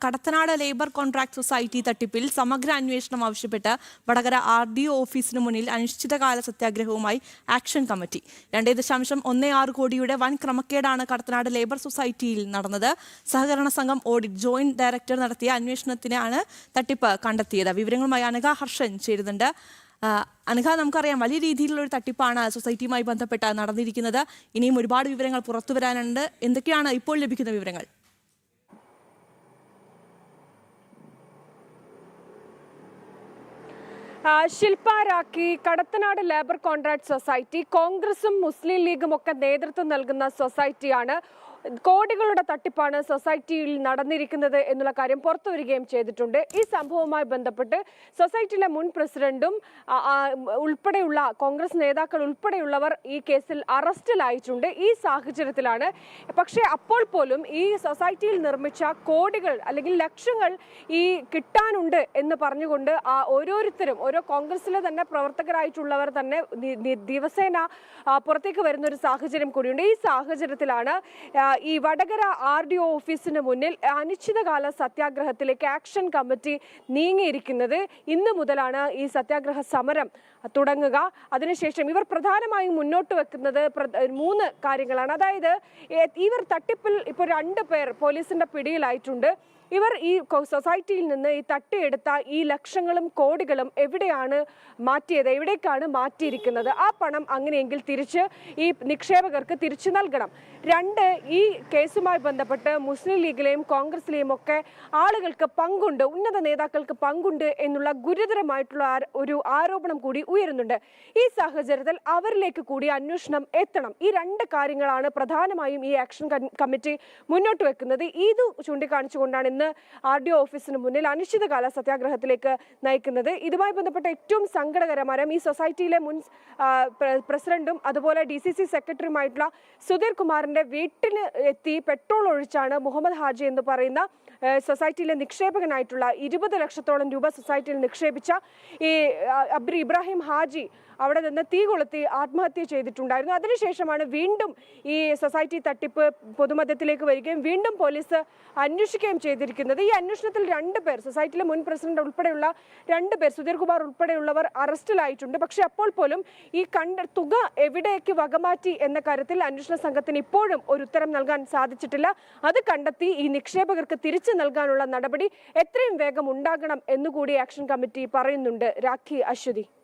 Kadathanad labour contract society തട്ടിപ്പിൽ സമഗ്ര അന്വേഷണം ആവശ്യപ്പെട്ട് വടകര RDO ഓഫീസിന് മുന്നിൽ അനിശ്ചിതകാല സത്യാഗ്രഹവുമായി ആക്ഷൻ കമ്മിറ്റി. 2.16 കോടിയുടെ വൻ ക്രമക്കേടാണ് കടത്തനാട് ലേബർ സൊസൈറ്റിയിൽ നടന്നത്. സഹകരണ സംഘം ഓഡിറ്റ് ജോയിന്റ് ഡയറക്ടർ നടത്തിയ അന്വേഷണത്തിനാണ് തട്ടിപ്പ് കണ്ടെത്തിയത്. വിവരങ്ങളുമായി അനഘ ഹർഷൻ ചേരുന്നുണ്ട്. അനഘ, നമുക്കറിയാം വലിയ രീതിയിലുള്ള ഒരു തട്ടിപ്പാണ് സൊസൈറ്റിയുമായി ബന്ധപ്പെട്ട് നടന്നിരിക്കുന്നത്. ഇനിയും ഒരുപാട് വിവരങ്ങൾ പുറത്തു വരാനുണ്ട്. എന്തൊക്കെയാണ് ഇപ്പോൾ ലഭിക്കുന്ന വിവരങ്ങൾ? Shilpa Rakhi, Kadathanad labour contract society കോൺഗ്രസും മുസ്ലിം ലീഗും ഒക്കെ നേതൃത്വം നൽകുന്ന സൊസൈറ്റിയാണ്. കോടികളുടെ തട്ടിപ്പാണ് സൊസൈറ്റിയിൽ നടന്നിരിക്കുന്നത് എന്നുള്ള കാര്യം പുറത്തുവരികയും ചെയ്തിട്ടുണ്ട്. ഈ സംഭവവുമായി ബന്ധപ്പെട്ട് സൊസൈറ്റിയിലെ മുൻ പ്രസിഡന്റും ഉൾപ്പെടെയുള്ള കോൺഗ്രസ് നേതാക്കൾ ഉൾപ്പെടെയുള്ളവർ ഈ കേസിൽ അറസ്റ്റിലായിട്ടുണ്ട്. ഈ സാഹചര്യത്തിലാണ് പക്ഷേ അപ്പോൾ പോലും ഈ സൊസൈറ്റിയിൽ നിർമ്മിച്ച കോടികൾ അല്ലെങ്കിൽ ലക്ഷങ്ങൾ ഈ കിട്ടാനുണ്ട് എന്ന് പറഞ്ഞുകൊണ്ട് ഓരോരുത്തരും ഓരോ കോൺഗ്രസിലെ തന്നെ പ്രവർത്തകരായിട്ടുള്ളവർ തന്നെ ദിവസേന പുറത്തേക്ക് വരുന്ന ഒരു സാഹചര്യം കൂടിയുണ്ട്. ഈ സാഹചര്യത്തിലാണ് ഈ വടകര RDO ഓഫീസിന് മുന്നിൽ അനിശ്ചിതകാല സത്യാഗ്രഹത്തിലേക്ക് ആക്ഷൻ കമ്മിറ്റി നീങ്ങിയിരിക്കുന്നത്. ഇന്ന് മുതലാണ് ഈ സത്യാഗ്രഹ സമരം തുടങ്ങുക. അതിനുശേഷം ഇവർ പ്രധാനമായും മുന്നോട്ട് വെക്കുന്നത് 3 കാര്യങ്ങളാണ്. അതായത് ഇവർ തട്ടിപ്പിൽ ഇപ്പോൾ 2 പേർ പോലീസിന്റെ പിടിയിലായിട്ടുണ്ട്. ഇവർ ഈ സൊസൈറ്റിയിൽ നിന്ന് ഈ തട്ടിയെടുത്ത ഈ ലക്ഷങ്ങളും കോടികളും എവിടെയാണ് മാറ്റിയത്, എവിടേക്കാണ് മാറ്റിയിരിക്കുന്നത്? ആ പണം അങ്ങനെയെങ്കിൽ തിരിച്ച് ഈ നിക്ഷേപകർക്ക് തിരിച്ചു നൽകണം. 2, ഈ കേസുമായി ബന്ധപ്പെട്ട് മുസ്ലിം ലീഗിലെയും കോൺഗ്രസിലെയും ഒക്കെ ആളുകൾക്ക് പങ്കുണ്ട്, ഉന്നത നേതാക്കൾക്ക് പങ്കുണ്ട് എന്നുള്ള ഗുരുതരമായിട്ടുള്ള ഒരു ആരോപണം കൂടി ഉയരുന്നുണ്ട്. ഈ സാഹചര്യത്തിൽ അവരിലേക്ക് കൂടി അന്വേഷണം എത്തണം. ഈ 2 കാര്യങ്ങളാണ് പ്രധാനമായും ഈ ആക്ഷൻ കമ്മിറ്റി മുന്നോട്ട് വെക്കുന്നത്. ഇത് ചൂണ്ടിക്കാണിച്ചുകൊണ്ടാണ് ഇന്ന് RDO ഓഫീസിന് മുന്നിൽ അനിശ്ചിതകാല സത്യാഗ്രഹത്തിലേക്ക് നയിക്കുന്നത്. ഇതുമായി ബന്ധപ്പെട്ട ഏറ്റവും സങ്കടകരമായ ഈ സൊസൈറ്റിയിലെ മുൻ പ്രസിഡന്റും അതുപോലെ DCC സെക്രട്ടറിയുമായിട്ടുള്ള സുധീർ കുമാറിന്റെ വീട്ടിൽ എത്തി പെട്രോൾ ഒഴിച്ചാണ് മുഹമ്മദ് ഹാജി എന്ന് പറയുന്ന സൊസൈറ്റിയിലെ നിക്ഷേപകനായിട്ടുള്ള 20 ലക്ഷത്തോളം രൂപ സൊസൈറ്റിയിൽ നിക്ഷേപിച്ച ഈ ഇബ്രാഹിം ഹാജി അവിടെ നിന്ന് തീ കൊളുത്തി ആത്മഹത്യ ചെയ്തിട്ടുണ്ടായിരുന്നു. അതിനുശേഷമാണ് വീണ്ടും ഈ സൊസൈറ്റി തട്ടിപ്പ് പൊതുമധ്യത്തിലേക്ക് വരികയും വീണ്ടും പോലീസ് അന്വേഷിക്കുകയും ചെയ്തിരിക്കുന്നത്. ഈ അന്വേഷണത്തിൽ 2 പേർ, സൊസൈറ്റിയിലെ മുൻ പ്രസിഡന്റ് ഉൾപ്പെടെയുള്ള 2 പേർ, സുധീർ കുമാർ ഉൾപ്പെടെയുള്ളവർ അറസ്റ്റിലായിട്ടുണ്ട്. പക്ഷെ അപ്പോൾ പോലും ഈ തുക എവിടേക്ക് വകമാറ്റി എന്ന കാര്യത്തിൽ അന്വേഷണ സംഘത്തിന് ഇപ്പോഴും ഒരു ഉത്തരം നൽകാൻ സാധിച്ചിട്ടില്ല. അത് കണ്ടെത്തി ഈ നിക്ഷേപകർക്ക് തിരിച്ചു നൽകാനുള്ള നടപടി എത്രയും വേഗം ഉണ്ടാകണം എന്നുകൂടി ആക്ഷൻ കമ്മിറ്റി പറയുന്നുണ്ട്. രാഖി, അശ്വതി.